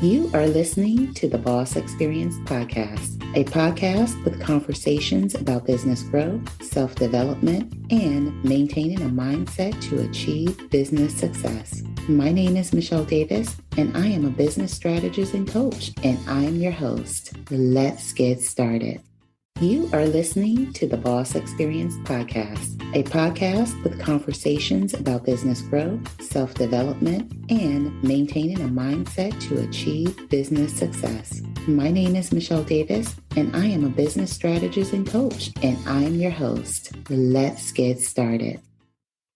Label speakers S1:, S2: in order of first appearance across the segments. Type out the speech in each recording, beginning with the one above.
S1: You are listening to the Boss Experience Podcast, a podcast with conversations about business growth, self-development, and maintaining a mindset to achieve business success. My name is Michele Davis, and I am a business strategist and coach, and I am your host. Let's get started. You are listening to the Boss Experience Podcast, a podcast with conversations about business growth, self-development, and maintaining a mindset to achieve business success. My name is Michele Davis, and I am a business strategist and coach, and I am your host. Let's get started.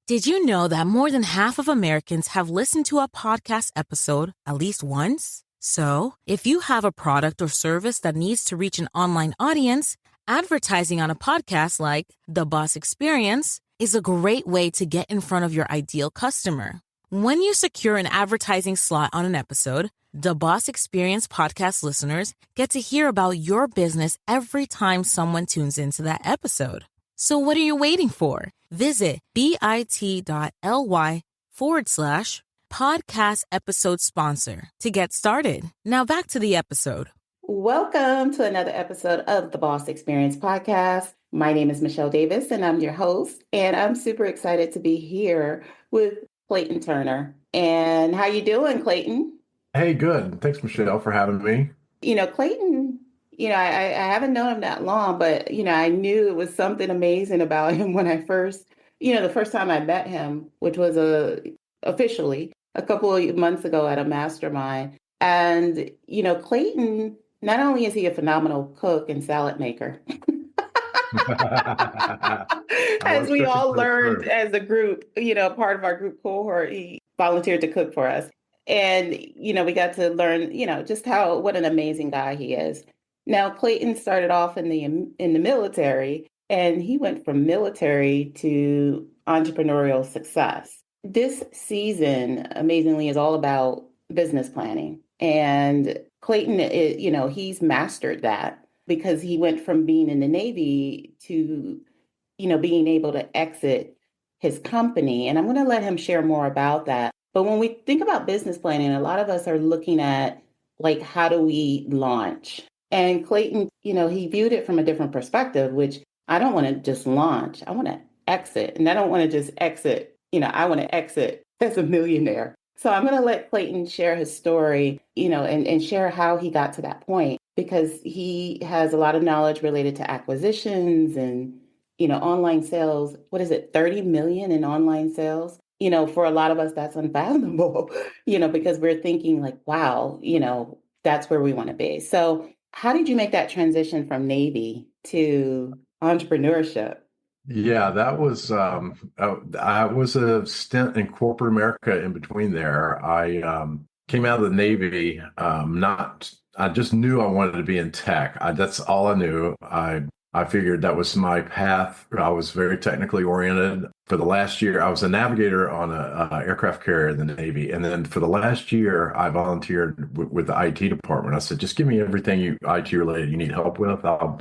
S2: Did you know that more than half of Americans have listened to a podcast episode at least once? So, if you have a product or service that needs to reach an online audience, advertising on a podcast like The Boss Experience is a great way to get in front of your ideal customer. When you secure an advertising slot on an episode, The Boss Experience podcast listeners get to hear about your business every time someone tunes into that episode. So what are you waiting for? Visit bit.ly/podcast episode sponsor to get started. Now back to the episode.
S1: Welcome to another episode of the Boss Experience Podcast. My name is Michele Davis, and I'm your host. And I'm super excited to be here with Clayton Turner. And how you doing, Clayton?
S3: Hey, good. Thanks, Michele, for having me.
S1: Clayton, I haven't known him that long, but, I knew it was something amazing about him when I first, the first time I met him, which was officially a couple of months ago at a mastermind. And, Clayton, not only is he a phenomenal cook and salad maker, as we all learned as a group, part of our group cohort, he volunteered to cook for us. And, we got to learn, just what an amazing guy he is. Now, Clayton started off in the military, and he went from military to entrepreneurial success. This season, amazingly, is all about business planning. And Clayton, he's mastered that because he went from being in the Navy to, being able to exit his company. And I'm going to let him share more about that. But when we think about business planning, a lot of us are looking at, how do we launch? And Clayton, he viewed it from a different perspective, which I don't want to just launch. I want to exit. And I don't want to just exit. I want to exit as a millionaire. So I'm going to let Clayton share his story, and share how he got to that point, because he has a lot of knowledge related to acquisitions and, online sales. What is it? 30 million in online sales? For a lot of us, that's unfathomable, because we're thinking wow, that's where we want to be. So how did you make that transition from Navy to entrepreneurship?
S3: Yeah, that was I was a stint in corporate America in between there. I came out of the Navy, I just knew I wanted to be in tech. That's all I knew. I figured that was my path. I was very technically oriented. For the last year, I was a navigator on a aircraft carrier in the Navy. And then for the last year, I volunteered with the IT department. I said, just give me everything IT related you need help with. I'll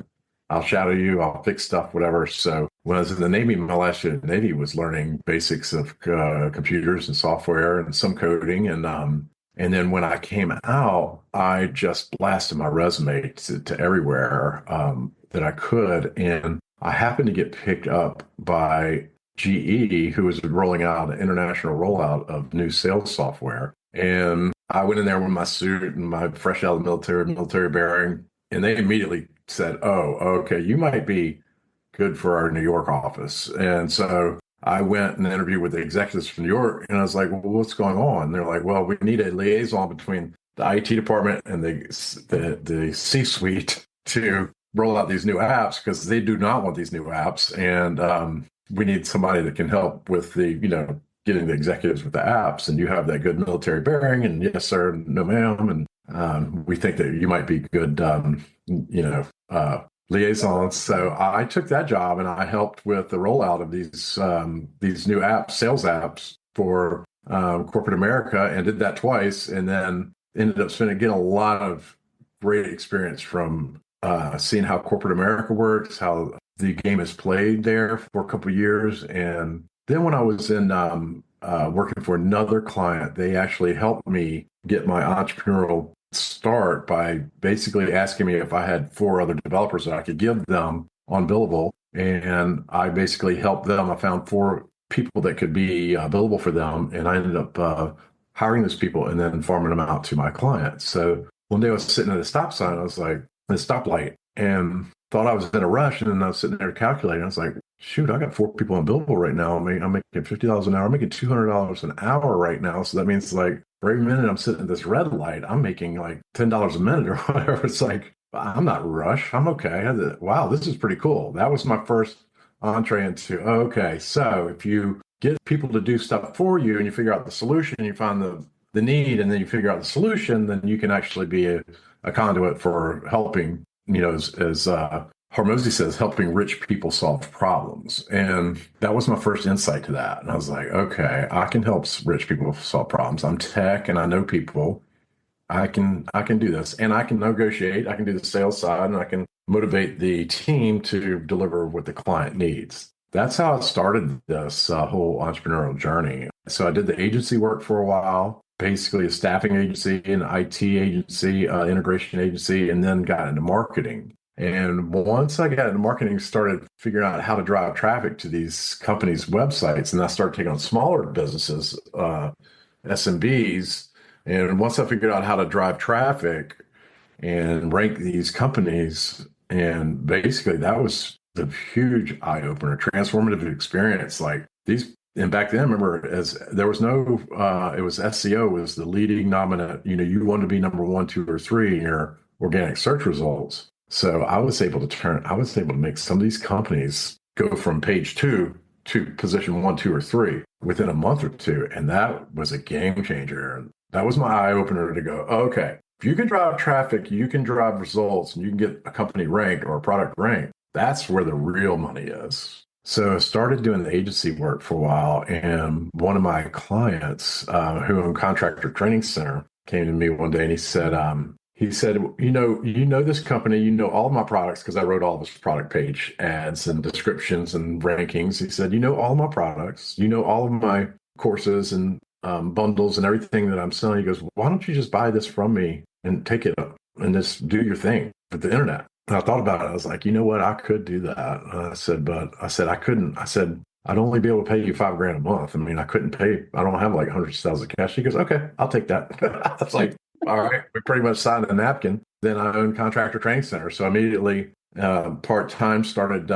S3: shadow you. I'll fix stuff, whatever. So when I was in the Navy, my last year in the Navy was learning basics of computers and software and some coding. And then when I came out, I just blasted my resume to everywhere that I could. And I happened to get picked up by GE, who was rolling out an international rollout of new sales software. And I went in there with my suit and my fresh out of the military bearing. And they immediately said, oh, okay, you might be good for our New York office. And so I went and interviewed with the executives from New York, and I was like, well, what's going on? And they're like, well, we need a liaison between the IT department and the C-suite to roll out these new apps, because they do not want these new apps. And we need somebody that can help with getting the executives with the apps. And you have that good military bearing, and yes, sir, no, ma'am. And we think that you might be good, liaisons. So I took that job, and I helped with the rollout of these new apps, sales apps for corporate America, and did that twice. And then ended up getting a lot of great experience from seeing how corporate America works, how the game is played there for a couple of years. And then when I was in working for another client, they actually helped me get my entrepreneurial start by basically asking me if I had 4 other developers that I could give them on billable. And I basically helped them. I found 4 people that could be billable for them. And I ended up hiring those people and then farming them out to my clients. So one day I was sitting at a stop sign. I was like, at a stoplight, and thought I was in a rush. And then I was sitting there calculating. I was like, shoot, I got 4 people on billable right now. I'm making $50 an hour. I'm making $200 an hour right now. So that means like for every minute I'm sitting at this red light, I'm making like $10 a minute or whatever. It's like, I'm not rushed. I'm okay. Wow, this is pretty cool. That was my first entree into, okay, so if you get people to do stuff for you and you figure out the solution, you find the need, and then you figure out the solution, then you can actually be a conduit for helping, as Hormozy says, helping rich people solve problems. And that was my first insight to that. And I was like, okay, I can help rich people solve problems. I'm tech and I know people. I can do this, and I can negotiate. I can do the sales side, and I can motivate the team to deliver what the client needs. That's how I started this whole entrepreneurial journey. So I did the agency work for a while, basically a staffing agency, an IT agency, integration agency, and then got into marketing. And once I got into marketing, started figuring out how to drive traffic to these companies' websites, and I started taking on smaller businesses, SMBs. And once I figured out how to drive traffic and rank these companies, and basically that was the huge eye opener, transformative experience. Like these, and back then, remember, as there was no, it was SEO was the leading nominant. You wanted to be number 1, 2, or 3 in your organic search results. So I was able to make some of these companies go from page 2 to position 1, 2, or 3 within a month or two. And that was a game changer. That was my eye opener to go, okay, if you can drive traffic, you can drive results, and you can get a company ranked or a product ranked, that's where the real money is. So I started doing the agency work for a while. And one of my clients, who owned Contractor Training Center, came to me one day and he said, you know this company, you know all of my products because I wrote all of his product page ads and descriptions and rankings. He said, you know all of my products, you know all of my courses and bundles and everything that I'm selling. He goes, why don't you just buy this from me and take it up and just do your thing with the internet? And I thought about it. I was like, you know what? I could do that. I couldn't. I said, I'd only be able to pay you $5,000 a month. I mean, I couldn't pay. I don't have like hundreds of thousands of cash. He goes, okay, I'll take that. I was like, all right. We pretty much signed a napkin. Then I owned Contractor Training Center. So immediately part-time started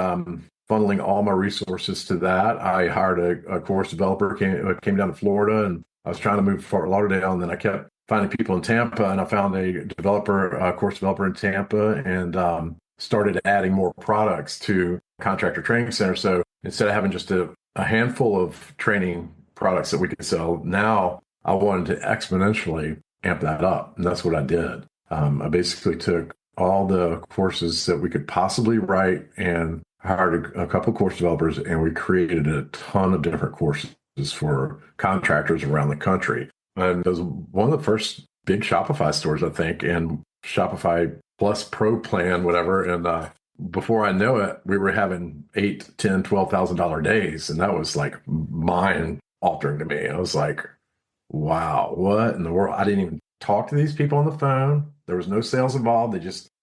S3: funneling all my resources to that. I hired a course developer, came down to Florida, and I was trying to move to Fort Lauderdale, and then I kept finding people in Tampa, and I found a course developer in Tampa, and started adding more products to Contractor Training Center. So instead of having just a handful of training products that we could sell, now I wanted to exponentially amp that up, and that's what I did. I basically took all the courses that we could possibly write and hired a couple of course developers, and we created a ton of different courses for contractors around the country. And it was one of the first big Shopify stores, I think, and Shopify Plus Pro plan, whatever. And before I know it, we were having $8,000, $10,000, $12,000 days. And that was like mind altering to me. I was like, wow, what in the world? I didn't even talk to these people on the phone. There was no sales involved.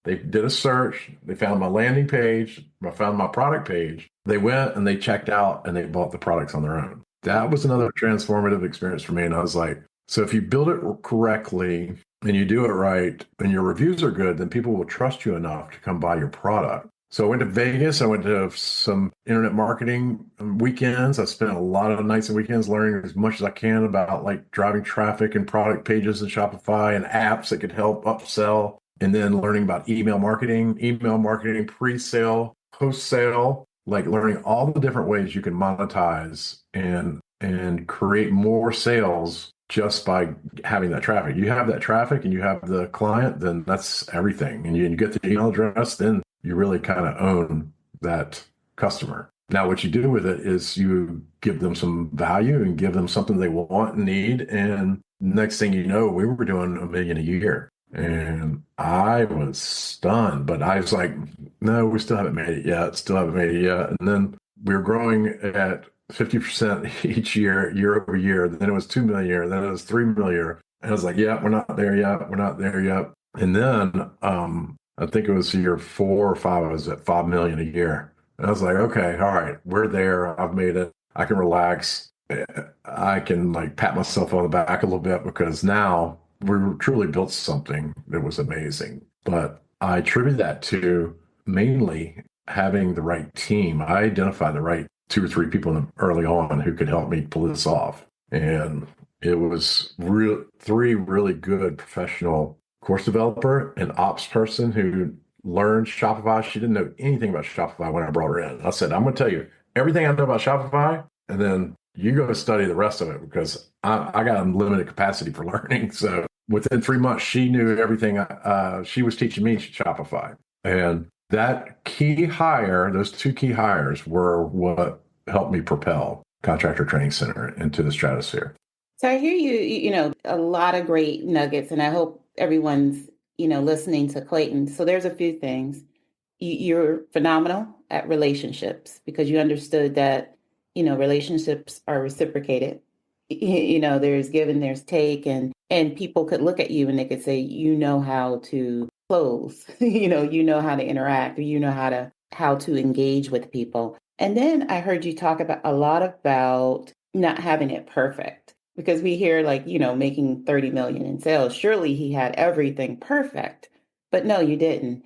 S3: They did a search. They found my landing page. I found my product page. They went and they checked out and they bought the products on their own. That was another transformative experience for me. And I was like, so if you build it correctly and you do it right and your reviews are good, then people will trust you enough to come buy your product. So I went to Vegas. I went to some internet marketing weekends. I spent a lot of nights and weekends learning as much as I can about like driving traffic and product pages in Shopify and apps that could help upsell. And then learning about email marketing, pre-sale, post-sale, like learning all the different ways you can monetize and create more sales just by having that traffic. You have that traffic and you have the client, then that's everything. And you get the email address, then you really kind of own that customer. Now, what you do with it is you give them some value and give them something they want and need. And next thing you know, we were doing $1 million a year. And I was stunned, but I was like, no, we still haven't made it yet. And then we were growing at 50% each year over year. Then it was 2 million, then it was 3 million. And I was like, yeah, we're not there yet. We're not there yet. And then I think it was year 4 or 5, I was at 5 million a year. And I was like, okay, all right, we're there. I've made it. I can relax. I can like pat myself on the back a little bit because now we truly built something that was amazing. But I attribute that to mainly having the right team. I identified the right 2 or 3 people early on who could help me pull this off. And it was three really good professional course developer and ops person who learned Shopify. She didn't know anything about Shopify when I brought her in. I said, I'm going to tell you everything I know about Shopify, and then you go study the rest of it because I got unlimited capacity for learning. So within 3 months, she knew everything. She was teaching me Shopify. And that key hire, those 2 key hires were what helped me propel Contractor Training Center into the stratosphere.
S1: So I hear a lot of great nuggets, and I hope everyone's, listening to Clayton. So there's a few things. You're phenomenal at relationships because you understood that, relationships are reciprocated. There's give and there's take, and people could look at you and they could say, how to close, you know how to interact, or how to engage with people. And then I heard you talk about a lot about not having it perfect because we hear like, making 30 million in sales. Surely he had everything perfect, but no, you didn't.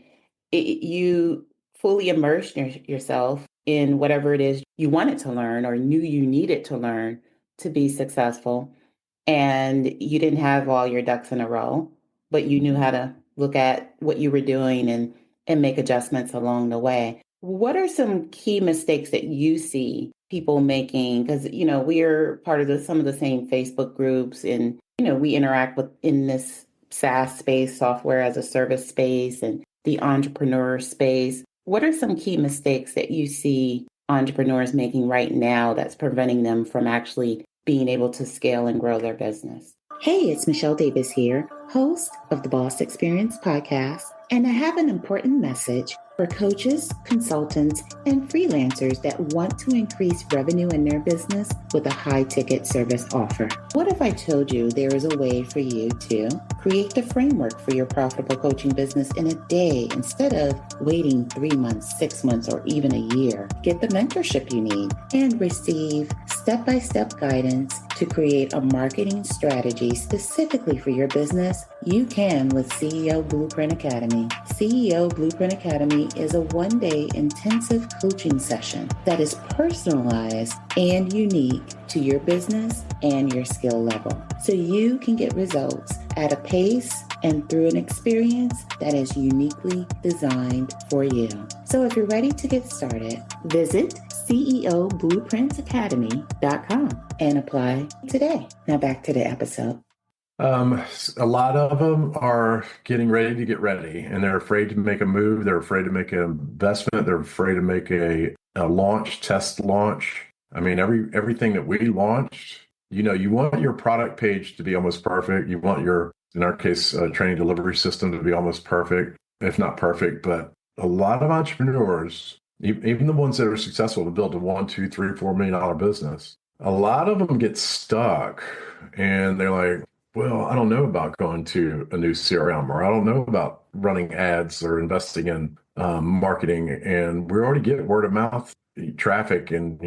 S1: You fully immersed yourself in whatever it is you wanted to learn or knew you needed to learn to be successful. And you didn't have all your ducks in a row, but you knew how to look at what you were doing and make adjustments along the way. What are some key mistakes that you see people making? Because, we're part of some of the same Facebook groups and, we interact in this SaaS space, software as a service space, and the entrepreneur space. What are some key mistakes that you see entrepreneurs making right now that's preventing them from actually being able to scale and grow their business? Hey, it's Michele Davis here, host of the Boss Experience podcast, and I have an important message for coaches, consultants, and freelancers that want to increase revenue in their business with a high-ticket service offer. What if I told you there is a way for you to create the framework for your profitable coaching business in a day instead of waiting 3 months, 6 months, or even a year? Get the mentorship you need and receive step-by-step guidance to create a marketing strategy specifically for your business. You can with CEO Blueprint Academy. CEO Blueprint Academy is a one-day intensive coaching session that is personalized and unique to your business and your skill level, so you can get results at a pace and through an experience that is uniquely designed for you. So if you're ready to get started, visit CEOBlueprintAcademy.com and apply today. Now back to the episode.
S3: A lot of them are getting ready to get ready, and they're afraid to make a move. They're afraid to make an investment. They're afraid to make a test launch. I mean, everything that we launched, you want your product page to be almost perfect. You want in our case, training delivery system to be almost perfect, if not perfect. But a lot of entrepreneurs, even the ones that are successful to build a $1, $2, $3, $4 million business, a lot of them get stuck and they're like, well, I don't know about going to a new CRM, or I don't know about running ads or investing in marketing. And we already get word of mouth traffic. And,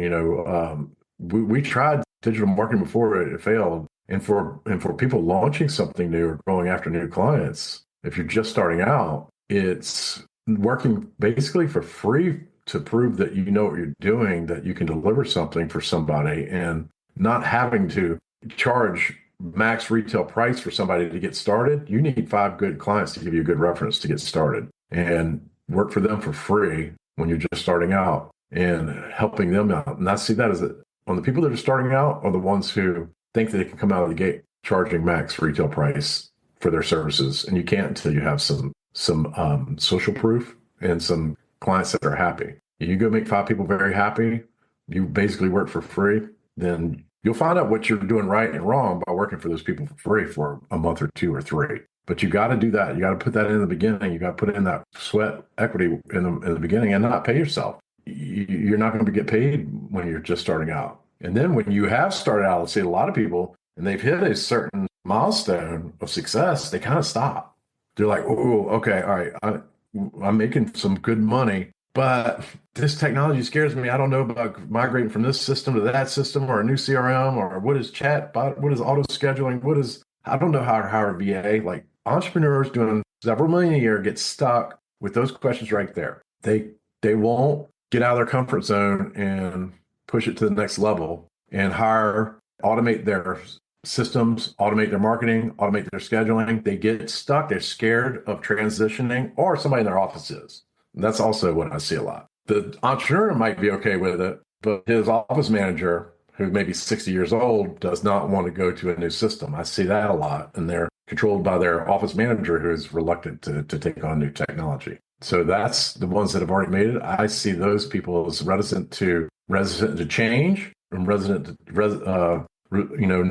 S3: we tried digital marketing before it failed. And for people launching something new or going after new clients, if you're just starting out, it's working basically for free to prove that you know what you're doing, that you can deliver something for somebody, and not having to charge max retail price for somebody to get started. You need 5 good clients to give you a good reference to get started, and work for them for free when you're just starting out and helping them out. And I see that as on the people that are starting out are the ones who think that they can come out of the gate charging max retail price for their services. And you can't until you have some social proof and some clients that are happy. You go make 5 people very happy, you basically work for free, then you'll find out what you're doing right and wrong by working for those people for free for a month or 2 or 3. But you got to do that. You got to put that in the beginning. You got to put in that sweat equity in the beginning and not pay yourself. You're not going to get paid when you're just starting out. And then when you have started out, let's say a lot of people, and they've hit a certain milestone of success, they kind of stop. They're like, oh, okay, all right, I'm making some good money, but this technology scares me. I don't know about migrating from this system to that system or a new CRM or what is chatbot, what is auto scheduling, I don't know how to hire a VA. Like entrepreneurs doing several million a year get stuck with those questions right there. They won't get out of their comfort zone and push it to the next level and automate their systems, automate their marketing, automate their scheduling. They get stuck. They're scared of transitioning, or somebody in their office is. And that's also what I see a lot. The entrepreneur might be okay with it, but his office manager, who may be 60 years old, does not want to go to a new system. I see that a lot. And they're controlled by their office manager who is reluctant to take on new technology. So that's the ones that have already made it. I see those people as reticent to change and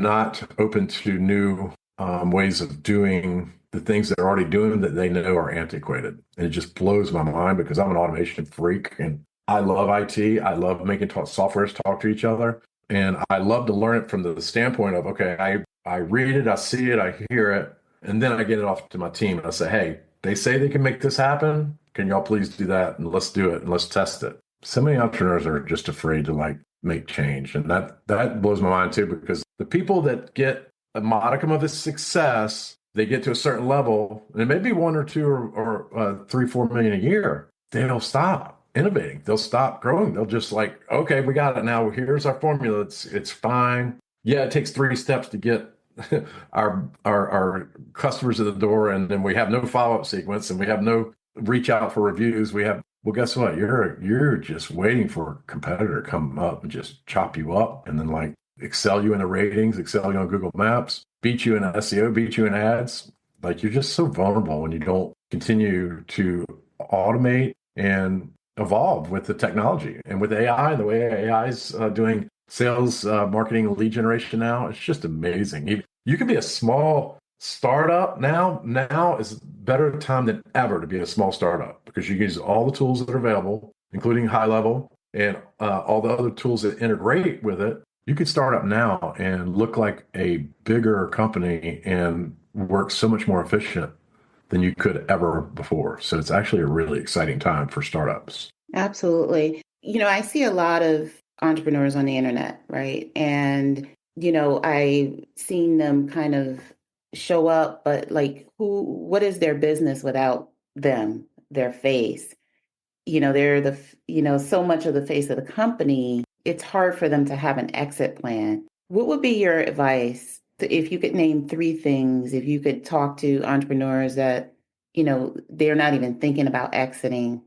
S3: not open to new ways of doing the things they're already doing that they know are antiquated. And it just blows my mind because I'm an automation freak and I love IT. I love making softwares talk to each other. And I love to learn it from the standpoint of, okay, I read it, I see it, I hear it, and then I get it off to my team and I say, hey, they say they can make this happen. Can y'all please do that? And let's do it and let's test it. So many entrepreneurs are just afraid to like make change. And that blows my mind too, because the people that get a modicum of this success, they get to a certain level, and it may be one or two or 3-4 million a year. They'll stop innovating. They'll stop growing. They'll just like, okay, we got it now. Here's our formula. It's fine. Yeah, it takes 3 steps to get our customers to the door, and then we have no follow-up sequence, and we have no reach out for reviews. Well, guess what? You're just waiting for a competitor to come up and just chop you up, and then like excel you in the ratings, excel you on Google Maps, beat you in SEO, beat you in ads. Like you're just so vulnerable when you don't continue to automate and evolve with the technology and with AI, the way AI is doing sales, marketing, and lead generation now. It's just amazing. You can be a small startup now. Now is a better time than ever to be a small startup because you can use all the tools that are available, including high level and all the other tools that integrate with it. You could start up now and look like a bigger company and work so much more efficient than you could ever before. So it's actually a really exciting time for startups.
S1: Absolutely. I see a lot of entrepreneurs on the internet, right? And, I've seen them kind of show up, but like what is their business without them, their face? They're so much of the face of the company, it's hard for them to have an exit plan. What would be your advice if you could name 3 things, if you could talk to entrepreneurs that, they're not even thinking about exiting,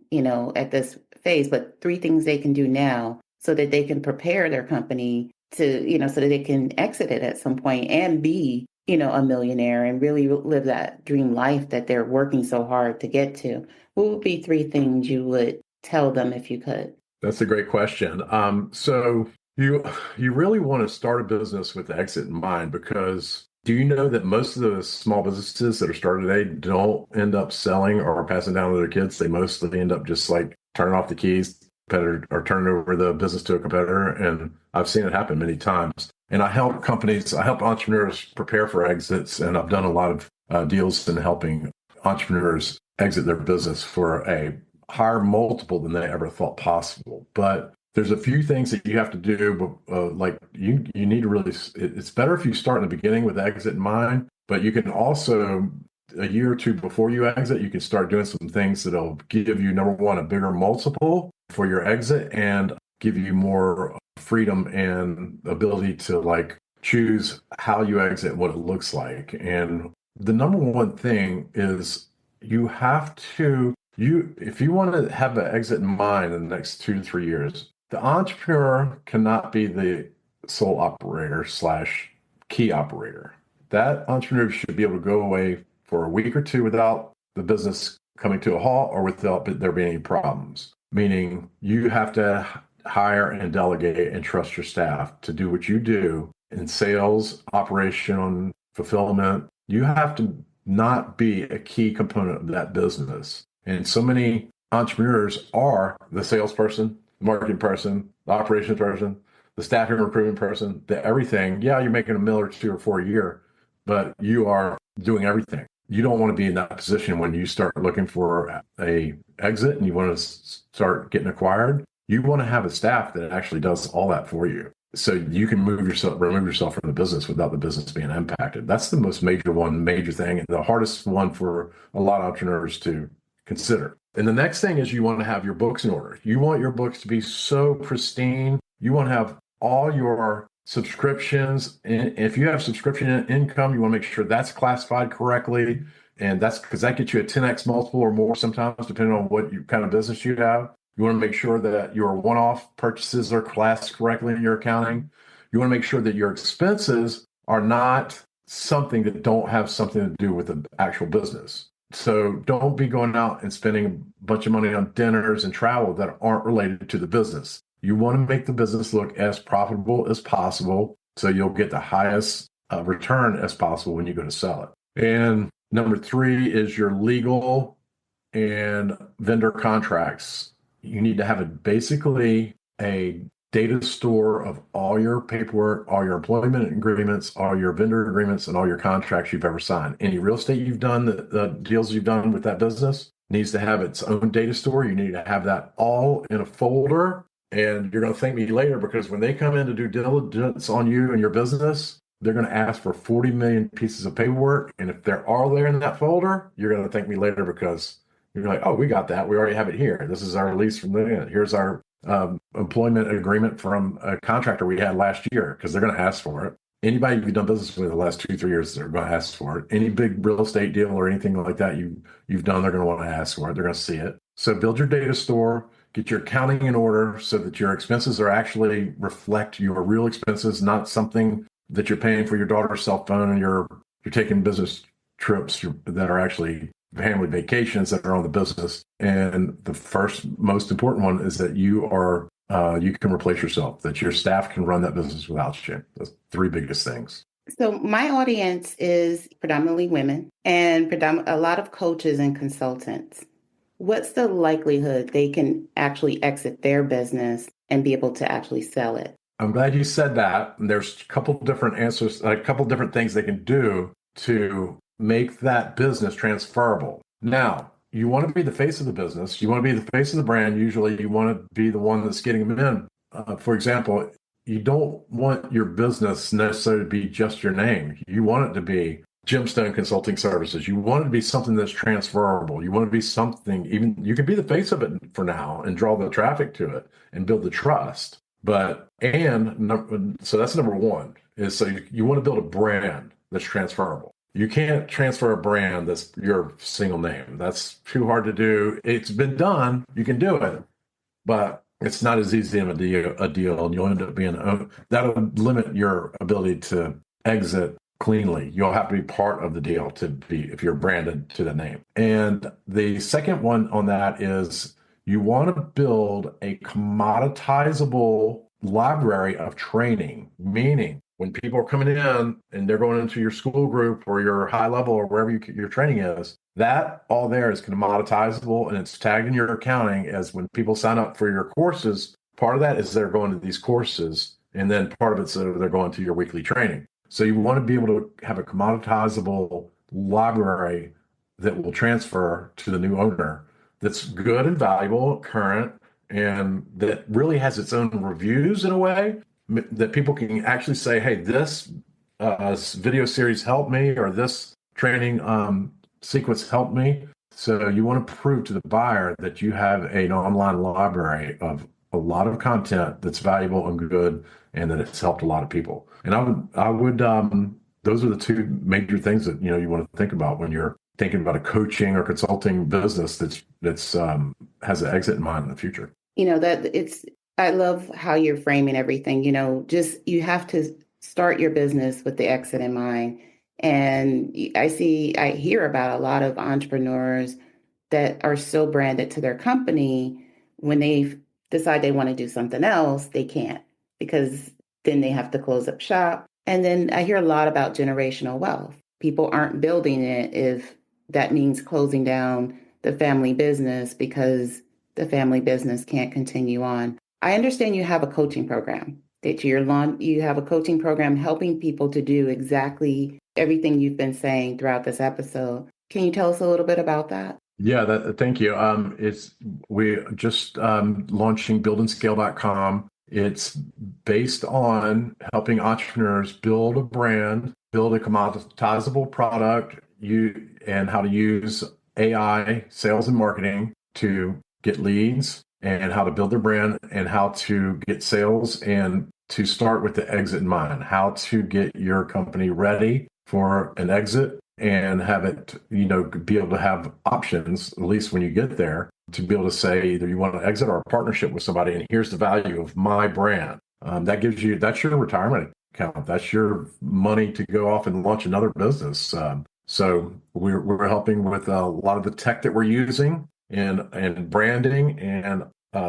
S1: at this phase, but 3 things they can do now so that they can prepare their company to, so that they can exit it at some point and be, a millionaire and really live that dream life that they're working so hard to get to. What would be 3 things you would tell them if you could?
S3: That's a great question. So you really want to start a business with the exit in mind because do you know that most of the small businesses that are started today don't end up selling or passing down to their kids? They mostly end up just like turning off the keys, competitor, or turning over the business to a competitor. And I've seen it happen many times. And I help entrepreneurs prepare for exits. And I've done a lot of deals in helping entrepreneurs exit their business for a higher multiple than they ever thought possible. But there's a few things that you have to do, like you need to really, it's better if you start in the beginning with exit in mind, but you can also, a year or 2 before you exit, you can start doing some things that'll give you, number one, a bigger multiple for your exit and give you more freedom and ability to like choose how you exit, what it looks like. And the number one thing is if you want to have an exit in mind in the next 2 to 3 years, the entrepreneur cannot be the sole operator / key operator. That entrepreneur should be able to go away for a week or 2 without the business coming to a halt or without there being any problems. Meaning you have to hire and delegate and trust your staff to do what you do in sales, operation, fulfillment. You have to not be a key component of that business. And so many entrepreneurs are the salesperson, the marketing person, the operations person, the staffing recruitment person, the everything. Yeah, you're making $1 million or 2 or 4 a year, but you are doing everything. You don't want to be in that position when you start looking for a exit and you want to start getting acquired. You want to have a staff that actually does all that for you. So you can remove yourself from the business without the business being impacted. That's the most major thing, and the hardest one for a lot of entrepreneurs to consider. And the next thing is you want to have your books in order. You want your books to be so pristine. You want to have all your subscriptions. And if you have subscription income, you want to make sure that's classified correctly. And that's because that gets you a 10x multiple or more sometimes, depending on what kind of business you have. You want to make sure that your one-off purchases are classed correctly in your accounting. You want to make sure that your expenses are not something that don't have something to do with the actual business. So don't be going out and spending a bunch of money on dinners and travel that aren't related to the business. You want to make the business look as profitable as possible so you'll get the highest return as possible when you go to sell it. And number 3 is your legal and vendor contracts. You need to have basically a data store of all your paperwork, all your employment agreements, all your vendor agreements, and all your contracts you've ever signed. Any real estate you've done, the deals you've done with that business needs to have its own data store. You need to have that all in a folder. And you're going to thank me later, because when they come in to do diligence on you and your business, they're going to ask for 40 million pieces of paperwork. And if they're all there in that folder, you're going to thank me later, because you're like, oh, we got that. We already have it here. This is our lease from here's our employment agreement from a contractor we had last year, because they're going to ask for it. Anybody you've done business with the last 2-3 years, they're going to ask for it. Any big real estate deal or anything like that you've done, they're going to want to ask for it. They're going to see it. So build your data store, get your accounting in order so that your expenses are actually reflect your real expenses, not something that you're paying for your daughter's cell phone and you're taking business trips that are actually family vacations that are on the business. And the first most important one is that you can replace yourself, that your staff can run that business without you. That's 3 biggest things.
S1: So my audience is predominantly women and a lot of coaches and consultants. What's the likelihood they can actually exit their business and be able to actually sell it?
S3: I'm glad you said that. There's a couple different answers, a couple different things they can do to make that business transferable. Now, you want to be the face of the business. You want to be the face of the brand. Usually you want to be the one that's getting them in. For example, you don't want your business necessarily to be just your name. You want it to be Gemstone Consulting Services. You want it to be something that's transferable. You want to be something, even you can be the face of it for now and draw the traffic to it and build the trust. So that's number 1 is so you want to build a brand that's transferable. You can't transfer a brand that's your single name. That's too hard to do. It's been done. You can do it, but it's not as easy of a deal, and you'll end up being that'll limit your ability to exit cleanly. You'll have to be part of the deal if you're branded to the name. And the second one on that is you want to build a commoditizable library of training, meaning when people are coming in and they're going into your school group or your high level or wherever your training is, that all there is commoditizable, and it's tagged in your accounting as when people sign up for your courses. Part of that is they're going to these courses, and then part of it's they're going to your weekly training. So you want to be able to have a commoditizable library that will transfer to the new owner that's good and valuable, current, and that really has its own reviews in a way that people can actually say, hey, this video series helped me, or this training sequence helped me. So you want to prove to the buyer that you have an online library of a lot of content that's valuable and good, and that it's helped a lot of people. And I would those are the 2 major things that you want to think about when you're thinking about a coaching or consulting business that's has an exit in mind in the future.
S1: I love how you're framing everything. Just you have to start your business with the exit in mind. And I hear about a lot of entrepreneurs that are so branded to their company, when they decide they want to do something else, they can't, because then they have to close up shop. And then I hear a lot about generational wealth. People aren't building it if that means closing down the family business because the family business can't continue on. I understand you have a coaching program you have a coaching program helping people to do exactly everything you've been saying throughout this episode. Can you tell us a little bit about that?
S3: Yeah, thank you. It's we just launching buildandscale.com. It's based on helping entrepreneurs build a brand, build a commoditizable product, and how to use AI, sales and marketing to get leads and how to build their brand and how to get sales and to start with the exit in mind, how to get your company ready for an exit and have it, be able to have options, at least when you get there, to be able to say either you want to exit or a partnership with somebody, and here's the value of my brand. That's your retirement account. That's your money to go off and launch another business. So we're helping with a lot of the tech that we're using and branding and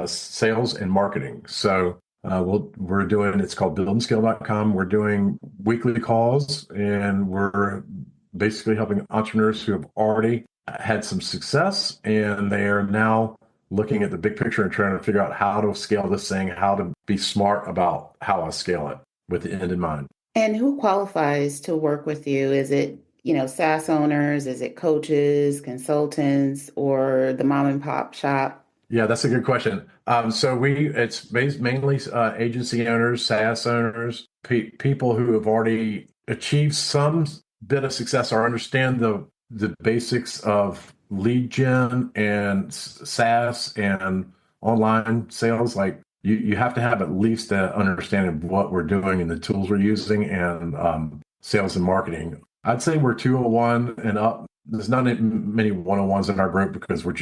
S3: sales and marketing. So we're doing, it's called buildandscale.com. We're doing weekly calls and we're basically helping entrepreneurs who have already had some success and they are now looking at the big picture and trying to figure out how to scale this thing, how to be smart about how I scale it with the end in mind.
S1: And who qualifies to work with you? Is it, SaaS owners? Is it coaches, consultants, or the mom and pop shop?
S3: Yeah, that's a good question. It's mainly agency owners, SaaS owners, people who have already achieved some bit of success or understand the basics of lead gen and SaaS and online sales. Like you have to have at least an understanding of what we're doing and the tools we're using and sales and marketing. I'd say we're 201 and up. There's not many 101s in our group because we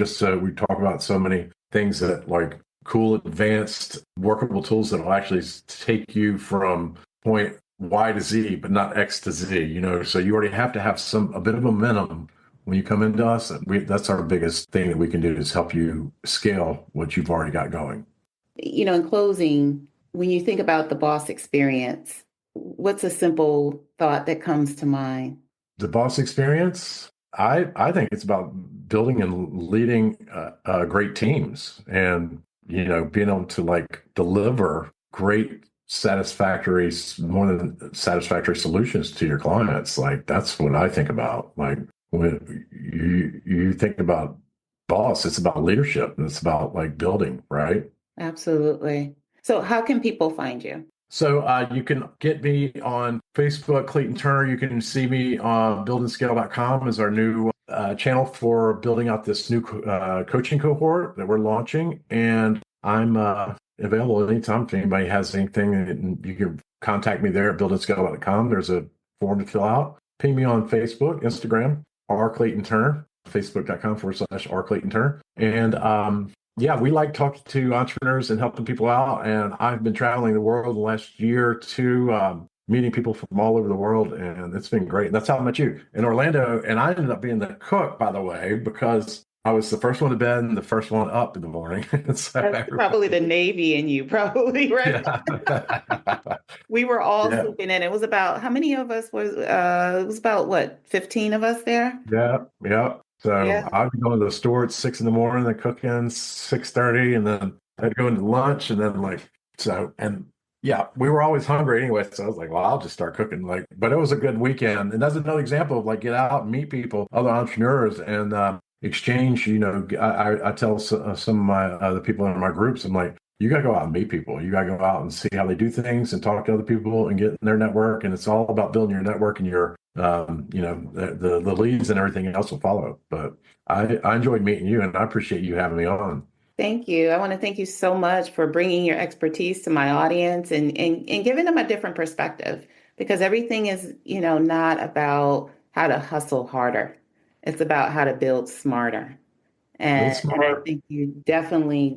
S3: talk about so many things that like cool, advanced, workable tools that will actually take you from point Y to Z, but not X to Z, so you already have to have a bit of momentum when you come into us. That's our biggest thing that we can do is help you scale what you've already got going.
S1: In closing, when you think about the boss experience, what's a simple thought that comes to mind?
S3: The boss experience, I think it's about building and leading great teams and, being able to like deliver great more than satisfactory solutions to your clients. Like that's what I think about. Like when you think about boss, it's about leadership and it's about like building, right?
S1: Absolutely. So how can people find you?
S3: So you can get me on Facebook, Clayton Turner. You can see me on buildandscale.com is our new channel for building out this new coaching cohort that we're launching. And I'm available anytime if anybody has anything. You can contact me there at buildandscale.com. There's a form to fill out. Ping me on Facebook, Instagram, Clayton Turner, facebook.com/R Clayton Turner. And yeah, we like talking to entrepreneurs and helping people out. And I've been traveling the world the last year or two, meeting people from all over the world. And it's been great. That's how I met you in Orlando. And I ended up being the cook, by the way, because I was the first one to bed and the first one up in the morning. So
S1: That's probably the Navy in you, probably, right?
S3: yeah.
S1: We were all
S3: Yeah.
S1: sleeping in. It was about, how many of us it was about what, 15 of us there?
S3: Yeah. Yeah. So
S1: Yeah.
S3: I'd be going to the store at 6 a.m, then cooking 6:30, and then I'd go into lunch, and then and yeah, we were always hungry anyway. So I was like, well, I'll just start cooking. But it was a good weekend, and that's another example of like get out and meet people, other entrepreneurs, and exchange. I tell some of my other people in my groups, I'm like, you got to go out and meet people. You got to go out and see how they do things and talk to other people and get in their network. And it's all about building your network and your, the leads and everything else will follow. But I enjoyed meeting you and I appreciate you having me on.
S1: Thank you. I want to thank you so much for bringing your expertise to my audience and giving them a different perspective because everything is, not about how to hustle harder. It's about how to build smarter.
S3: Build
S1: And I
S3: smart.
S1: think you definitely,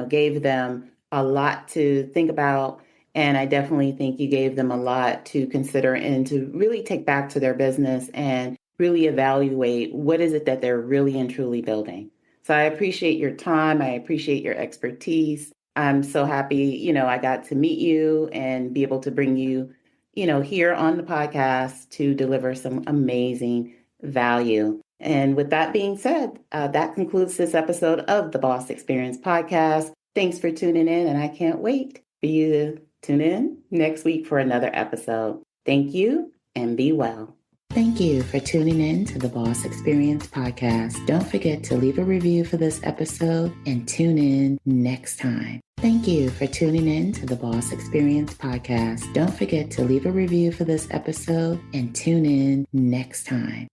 S1: gave them a lot to think about. And I definitely think you gave them a lot to consider and to really take back to their business and really evaluate what is it that they're really and truly building. So I appreciate your time. I appreciate your expertise. I'm so happy, I got to meet you and be able to bring you, here on the podcast to deliver some amazing value. And with that being said, that concludes this episode of the Boss Experience Podcast. Thanks for tuning in, and I can't wait for you to tune in next week for another episode. Thank you, and be well. Thank you for tuning in to the Boss Experience podcast. Don't forget to leave a review for this episode and tune in next time. Thank you for tuning in to the Boss Experience podcast. Don't forget to leave a review for this episode and tune in next time.